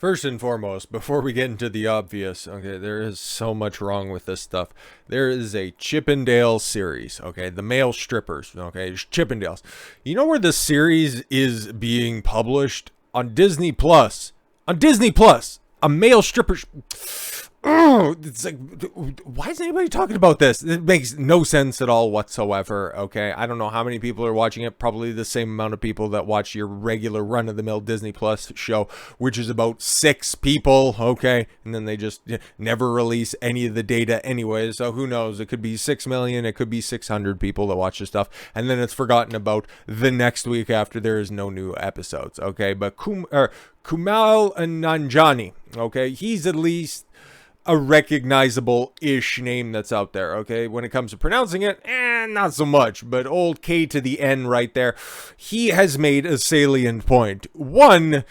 First and foremost, before we get into the obvious, okay, there is so much wrong with this stuff. There is a Chippendale series, okay, the male strippers, okay, Chippendales. You know where the series is being published? On Disney Plus. On Disney Plus! A male stripper. Oh, it's like, why is anybody talking about this? It makes no sense at all whatsoever, okay? I don't know how many people are watching it. Probably the same amount of people that watch your regular run-of-the-mill Disney Plus show, which is about 6 people, okay? And then they just never release any of the data anyway, so who knows? It could be 6 million, it could be 600 people that watch this stuff, and then it's forgotten about the next week after there is no new episodes, okay? But Kumail Nanjiani, okay? He's at least a recognizable-ish name that's out there, okay? When it comes to pronouncing it, not so much, but old K to the N right there, he has made a salient point. One,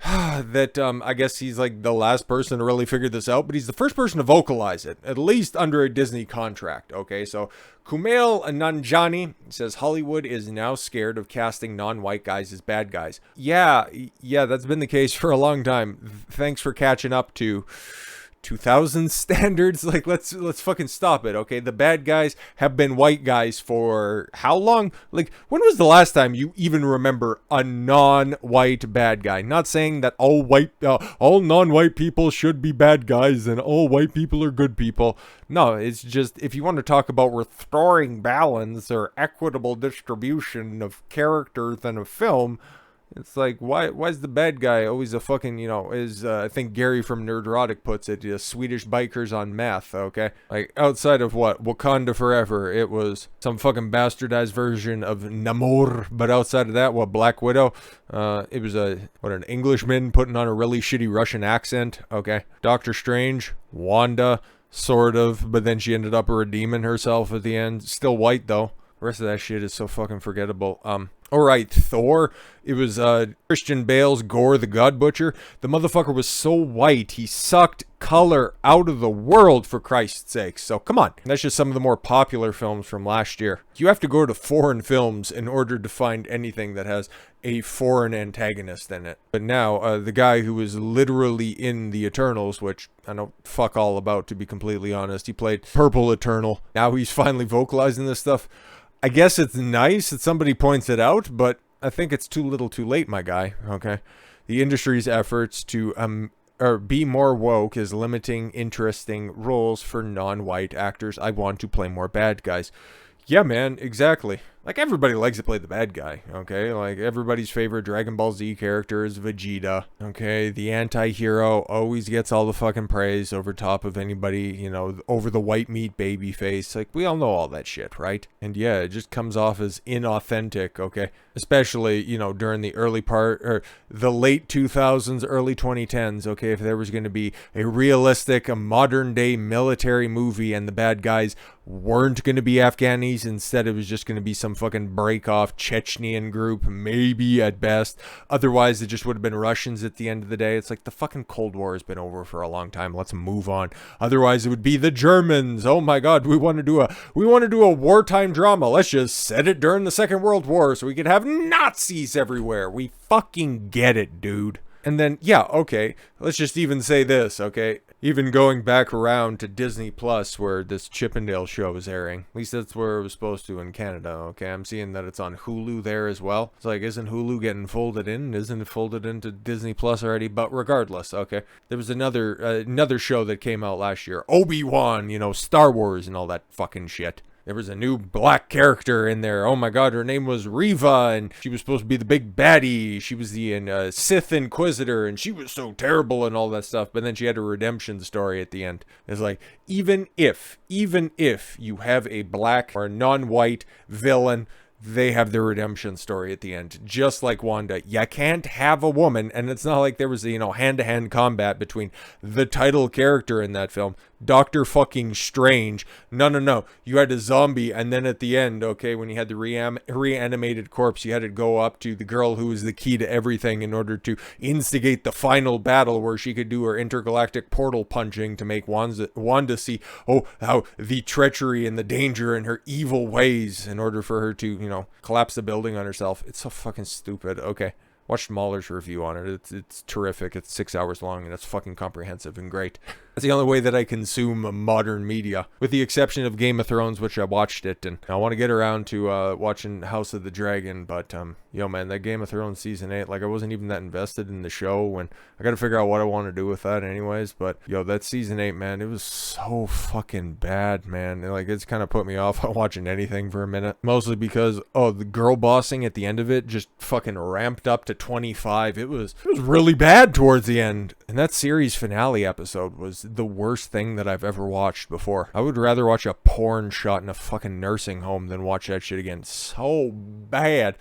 that I guess he's like the last person to really figure this out, but he's the first person to vocalize it, at least under a Disney contract, okay? So Kumail Nanjiani says Hollywood is now scared of casting non-white guys as bad guys. Yeah, that's been the case for a long time. Thanks for catching up to 2000 standards. Like, let's fucking stop it, okay? The bad guys have been white guys for how long? Like, when was the last time you even remember a non-white bad guy? Not saying that all non-white people should be bad guys and all white people are good people. No, it's just, if you want to talk about restoring balance or equitable distribution of characters in a film, it's like, why's the bad guy always a fucking, I think Gary from Nerdrotic puts it, Swedish bikers on meth, okay? Like, outside of what? Wakanda Forever, it was some fucking bastardized version of Namor, but outside of that, what, Black Widow? It was an Englishman putting on a really shitty Russian accent, okay? Doctor Strange, Wanda, sort of, but then she ended up redeeming herself at the end. Still white, though. The rest of that shit is so fucking forgettable. Alright, Thor. It was Christian Bale's Gore the God Butcher. The motherfucker was so white, he sucked color out of the world, for Christ's sake. So, come on. That's just some of the more popular films from last year. You have to go to foreign films in order to find anything that has a foreign antagonist in it. But now, the guy who was literally in the Eternals, which I know fuck all about, to be completely honest. He played Purple Eternal. Now he's finally vocalizing this stuff. I guess it's nice that somebody points it out, but I think it's too little too late, my guy, okay? The industry's efforts to be more woke is limiting interesting roles for non-white actors. I want to play more bad guys. Yeah, man, exactly. Like, everybody likes to play the bad guy, okay? Like, everybody's favorite Dragon Ball Z character is Vegeta, okay? The anti-hero always gets all the fucking praise over top of anybody, over the white meat baby face. Like, we all know all that shit, right? And yeah, it just comes off as inauthentic, okay? Especially, during the early part, or the late 2000s, early 2010s, okay? If there was going to be a realistic, a modern-day military movie and the bad guys weren't going to be Afghanis, instead it was just going to be some fucking break-off Chechenian group, maybe at best. Otherwise, it just would have been Russians at the end of the day. It's like, the fucking Cold War has been over for a long time. Let's move on. Otherwise, it would be the Germans. Oh my god, we want to do a wartime drama. Let's just set it during the Second World War so we could have Nazis everywhere. We fucking get it, dude. And then, yeah, okay, let's just even say this, okay? Even going back around to Disney Plus, where this Chippendale show is airing. At least that's where it was supposed to in Canada, okay? I'm seeing that it's on Hulu there as well. It's like, isn't Hulu getting folded in? Isn't it folded into Disney Plus already? But regardless, okay? There was another show that came out last year. Obi-Wan, Star Wars and all that fucking shit. There was a new black character in there. Oh my god, her name was Reva, and she was supposed to be the big baddie. She was the Sith Inquisitor, and she was so terrible and all that stuff. But then she had a redemption story at the end. It's like, even if you have a black or a non-white villain, they have their redemption story at the end, just like Wanda. You can't have a woman, and it's not like there was hand-to-hand combat between the title character in that film, Doctor fucking Strange. No. You had a zombie, and then at the end, okay, when you had the reanimated corpse, you had to go up to the girl who was the key to everything in order to instigate the final battle where she could do her intergalactic portal punching to make Wanda see, how the treachery and the danger and her evil ways in order for her to, collapse the building on herself. It's so fucking stupid. Okay. Watched Mahler's review on it. It's terrific. It's 6 hours long, and it's fucking comprehensive and great. That's the only way that I consume modern media, with the exception of Game of Thrones, which I watched it, and I want to get around to watching House of the Dragon, but yo man, that Game of Thrones season 8, like I wasn't even that invested in the show, when I got to figure out what I want to do with that anyways. But yo, that season 8, man, it was so fucking bad, man. Like, it's kind of put me off watching anything for a minute, mostly because the girl bossing at the end of it just fucking ramped up to 25. It was really bad towards the end, and that series finale episode was the worst thing that I've ever watched before. I would rather watch a porn shot in a fucking nursing home than watch that shit again. So bad.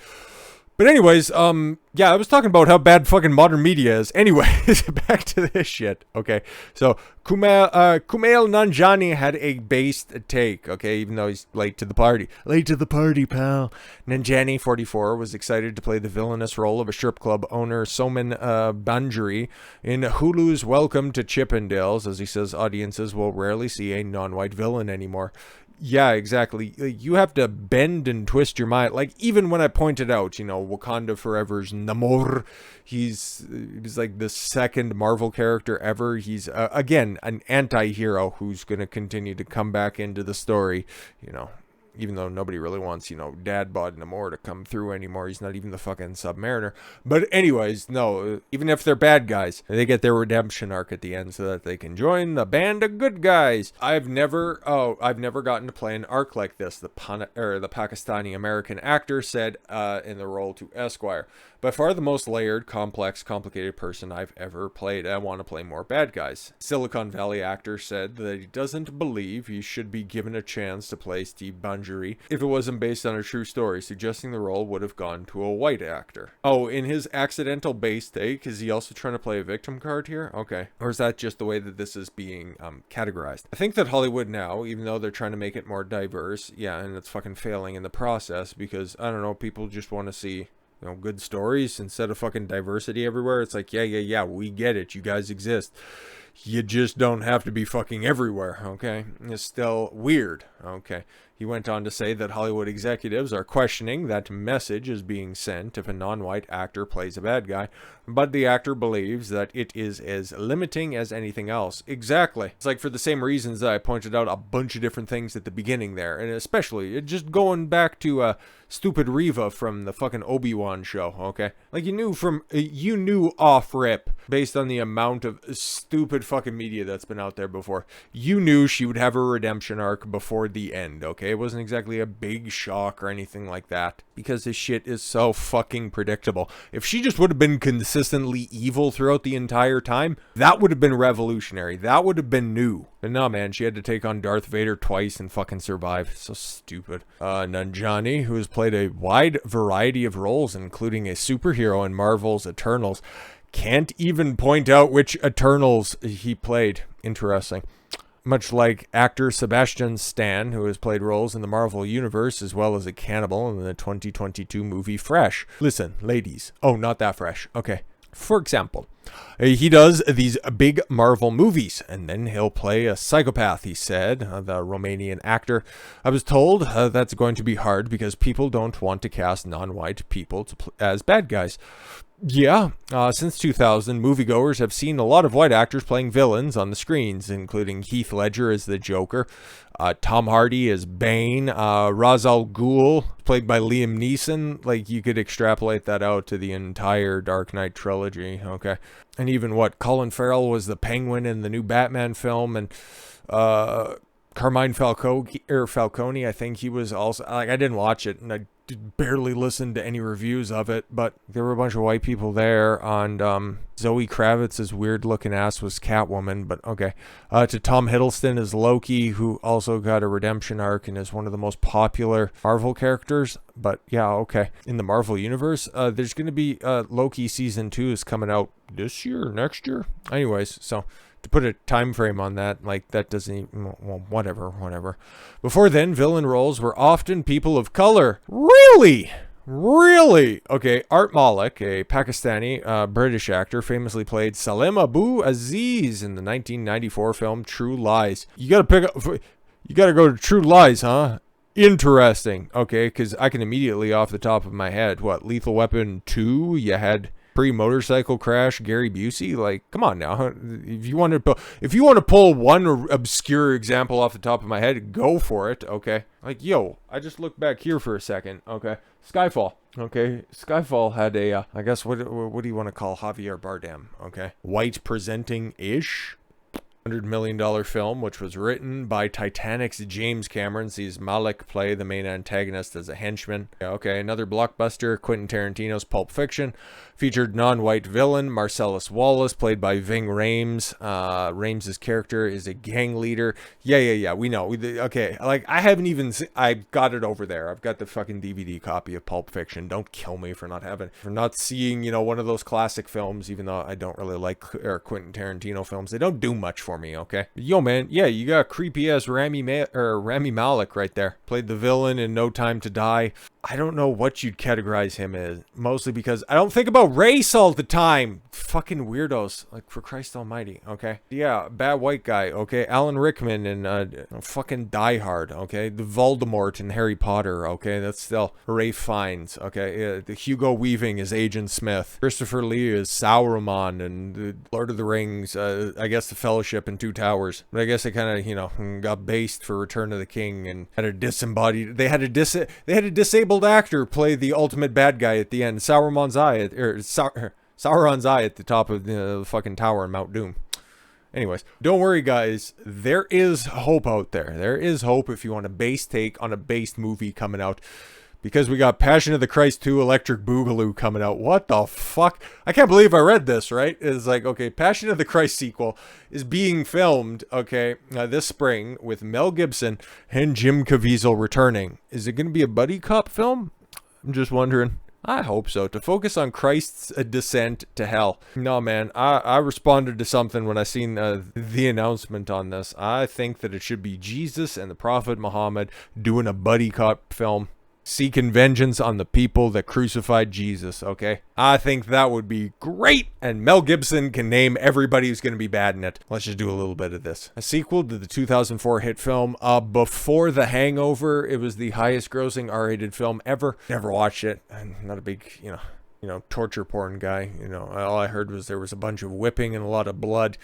But anyways, yeah, I was talking about how bad fucking modern media is. Anyways, back to this shit. Okay, so Kumail Nanjiani had a based take, okay, even though he's late to the party. Late to the party, pal. Nanjiani, 44, was excited to play the villainous role of a strip club owner, Soman Banjari, in Hulu's Welcome to Chippendales. As he says, audiences will rarely see a non-white villain anymore. Yeah, exactly. You have to bend and twist your mind. Like, even when I pointed out, Wakanda Forever's Namor, he's like the second Marvel character ever. He's, again, an anti-hero who's going to continue to come back into the story, even though nobody really wants, Dad Bod Namor to come through anymore. He's not even the fucking Submariner. But anyways, no, even if they're bad guys, they get their redemption arc at the end so that they can join the band of good guys. I've never gotten to play an arc like this, the Pakistani American actor said in the role to Esquire. By far the most layered, complex, complicated person I've ever played. I want to play more bad guys. Silicon Valley actor said that he doesn't believe he should be given a chance to play Steve Banjari if it wasn't based on a true story, suggesting the role would have gone to a white actor. Oh, in his accidental base take, is he also trying to play a victim card here? Okay. Or is that just the way that this is being categorized? I think that Hollywood now, even though they're trying to make it more diverse, yeah, and it's fucking failing in the process because, I don't know, people just want to see good stories instead of fucking diversity everywhere. It's like, yeah, we get it. You guys exist. You just don't have to be fucking everywhere, okay? It's still weird, okay? He went on to say that Hollywood executives are questioning that message is being sent if a non-white actor plays a bad guy, but the actor believes that it is as limiting as anything else. Exactly. It's like for the same reasons that I pointed out a bunch of different things at the beginning there, and especially just going back to stupid Reva from the fucking Obi-Wan show, okay? Like, you knew off rip, based on the amount of stupid fucking media that's been out there before, you knew she would have a redemption arc before the end, okay? It wasn't exactly a big shock or anything like that, because this shit is so fucking predictable. If she just would have been consistently evil throughout the entire time, that would have been revolutionary. That would have been new. But no, man, she had to take on Darth Vader twice and fucking survive. So stupid. Nanjiani, who has played a wide variety of roles, including a superhero in Marvel's Eternals, can't even point out which Eternals he played. Interesting. Much like actor Sebastian Stan, who has played roles in the Marvel Universe as well as a cannibal in the 2022 movie Fresh. Listen, ladies. Oh, not that fresh. Okay. For example, he does these big Marvel movies, and then he'll play a psychopath, he said, the Romanian actor. I was told that's going to be hard because people don't want to cast non-white people as bad guys. Yeah, since 2000, moviegoers have seen a lot of white actors playing villains on the screens, including Heath Ledger as the Joker, Tom Hardy as Bane, Ra's al Ghul, played by Liam Neeson. Like, you could extrapolate that out to the entire Dark Knight trilogy, okay? And even Colin Farrell was the Penguin in the new Batman film, and Carmine Falcone, I think he was also, like, I didn't watch it, and I barely listened to any reviews of it, but there were a bunch of white people there, and Zoe Kravitz's weird looking ass was Catwoman, but okay. To Tom Hiddleston as Loki, who also got a redemption arc and is one of the most popular Marvel characters, but yeah, okay. In the Marvel universe, there's going to be Loki season 2 is coming out this year or next year? Anyways, so to put a time frame on that, like, that doesn't even, well, whatever. Before then, villain roles were often people of color. Really? Okay, Art Malik, a Pakistani British actor, famously played Salim Abu Aziz in the 1994 film True Lies. You gotta go to True Lies, huh? Interesting. Okay, because I can immediately off the top of my head, Lethal Weapon 2, you had pre-motorcycle crash Gary Busey. Like, come on now. If you want to pull one obscure example off the top of my head, go for it. Okay. Like, yo, I just looked back here for a second. Okay. Skyfall. Okay. Skyfall had a, I guess, what do you want to call Javier Bardem? Okay. White presenting-ish. $100 million film, which was written by Titanic's James Cameron, sees Malik play the main antagonist as a henchman. Yeah, okay, another blockbuster, Quentin Tarantino's Pulp Fiction, featured non-white villain Marcellus Wallace, played by Ving Rhames. Rhames' character is a gang leader. Yeah, we know. Okay, like, I haven't even I got it over there. I've got the fucking DVD copy of Pulp Fiction. Don't kill me for not seeing, one of those classic films, even though I don't really like Quentin Tarantino films. They don't do much for me, okay? Yo, man, yeah, you got creepy ass Rami Malek right there. Played the villain in No Time to Die. I don't know what you'd categorize him as, mostly because I don't think about race all the time. Fucking weirdos, like, for Christ almighty, okay? Yeah, bad white guy, okay? Alan Rickman in fucking Die Hard, okay? The Voldemort in Harry Potter, okay? That's still Ralph Fiennes, okay? The Hugo Weaving is Agent Smith. Christopher Lee is Sauron and the Lord of the Rings, I guess the Fellowship and Two Towers. But I guess they kind of, got based for Return of the King and had a disembodied, they had a disabled actor play the ultimate bad guy at the end. Sauron's eye at the top of the fucking tower in Mount Doom. Anyways, don't worry, guys. There is hope out there. There is hope if you want a base take on a based movie coming out. Because we got Passion of the Christ 2 Electric Boogaloo coming out. What the fuck? I can't believe I read this, right? It's like, okay, Passion of the Christ sequel is being filmed, okay, this spring with Mel Gibson and Jim Caviezel returning. Is it going to be a buddy cop film? I'm just wondering. I hope so. To focus on Christ's descent to hell. No, man, I responded to something when I seen the announcement on this. I think that it should be Jesus and the Prophet Muhammad doing a buddy cop film. Seeking vengeance on the people that crucified Jesus, okay? I think that would be great, and Mel Gibson can name everybody who's going to be bad in it. Let's just do a little bit of this. A sequel to the 2004 hit film, before The Hangover. It was the highest grossing R-rated film ever. Never watched it. I'm not a big, torture porn guy. All I heard was there was a bunch of whipping and a lot of blood.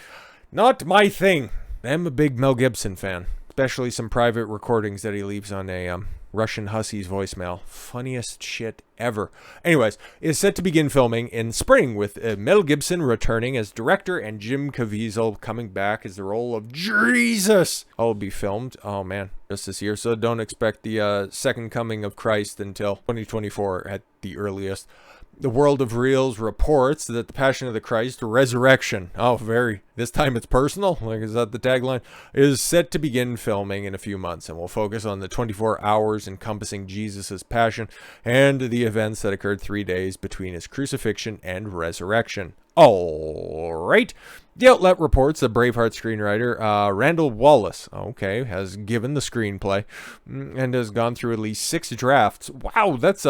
Not my thing. I'm a big Mel Gibson fan, especially some private recordings that he leaves on a, Russian Hussey's voicemail. Funniest shit ever. Anyways, is set to begin filming in spring with Mel Gibson returning as director and Jim Caviezel coming back as the role of Jesus. All will be filmed, oh man, just this year. So don't expect the second coming of Christ until 2024 at the earliest. The World of Reels reports that the Passion of the Christ, resurrection, this time it's personal, like, is that the tagline, is set to begin filming in a few months and will focus on the 24 hours encompassing Jesus' passion and the events that occurred 3 days between his crucifixion and resurrection. Alright. The outlet reports that Braveheart screenwriter Randall Wallace, has given the screenplay and has gone through at least 6 drafts. Wow, that's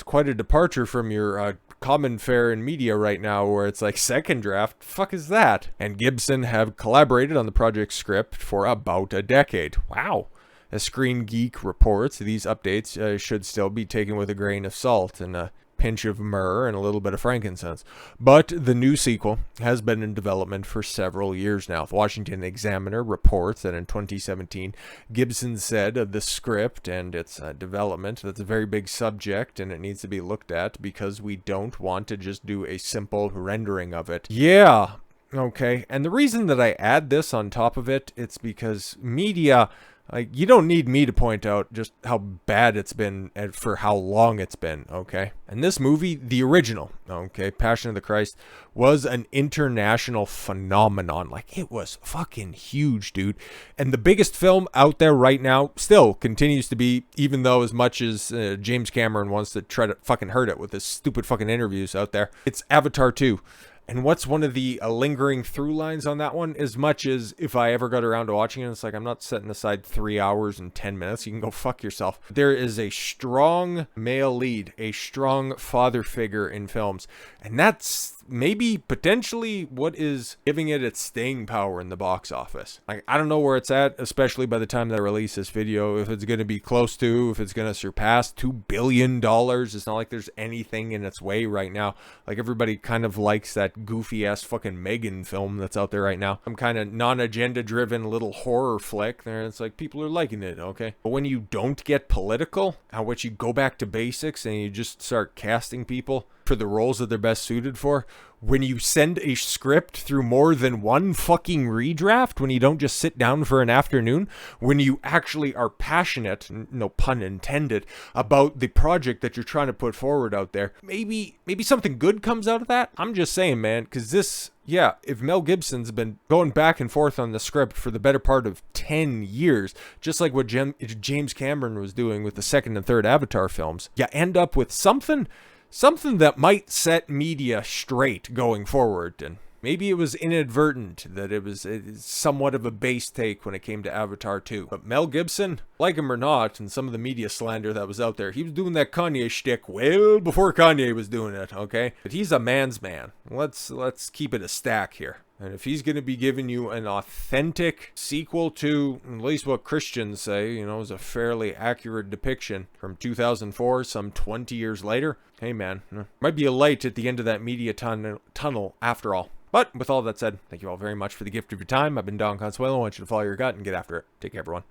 quite a departure from your common fare in media right now, where it's like second draft. Fuck is that? And Gibson have collaborated on the project script for about a decade. Wow. As Screen Geek reports, these updates should still be taken with a grain of salt and a pinch of myrrh and a little bit of frankincense. But the new sequel has been in development for several years now. The Washington Examiner reports that in 2017, Gibson said of the script and its development, that's a very big subject and it needs to be looked at because we don't want to just do a simple rendering of it. Yeah. Okay. And the reason that I add this on top of it, it's because media, you don't need me to point out just how bad it's been and for how long it's been, okay? And this movie, the original, Passion of the Christ, was an international phenomenon. Like, it was fucking huge, dude. And the biggest film out there right now still continues to be, even though as much as James Cameron wants to try to fucking hurt it with his stupid fucking interviews out there, it's Avatar 2. And what's one of the lingering through lines on that one? As much as if I ever got around to watching it, it's like, I'm not setting aside 3 hours and 10 minutes. You can go fuck yourself. There is a strong male lead, a strong father figure in films. And that's maybe potentially what is giving it its staying power in the box office. Like, I don't know where it's at, especially by the time that I release this video, if it's going to be close to, if it's going to surpass $2 billion. It's not like there's anything in its way right now. Like, everybody kind of likes that goofy ass fucking Megan film that's out there right now. Some kind of non-agenda driven little horror flick there. It's like people are liking it, okay? But when you don't get political, how which you go back to basics and you just start casting people for the roles that they're best suited for, when you send a script through more than one fucking redraft, when you don't just sit down for an afternoon, when you actually are passionate, no pun intended, about the project that you're trying to put forward out there, maybe something good comes out of that. I'm just saying, man, because this, yeah, if Mel Gibson's been going back and forth on the script for the better part of 10 years, just like what James Cameron was doing with the second and third Avatar films, you end up with something that might set media straight going forward. And maybe it was inadvertent that it was somewhat of a base take when it came to Avatar 2. But Mel Gibson, like him or not, and some of the media slander that was out there, he was doing that Kanye shtick well before Kanye was doing it, okay? But he's a man's man. Let's keep it a stack here. And if he's going to be giving you an authentic sequel to, at least what Christians say, you know, is a fairly accurate depiction from 2004, some 20 years later, hey man, might be a light at the end of that media tunnel after all. But with all that said, thank you all very much for the gift of your time. I've been Don Consuelo. I want you to follow your gut and get after it. Take care, everyone.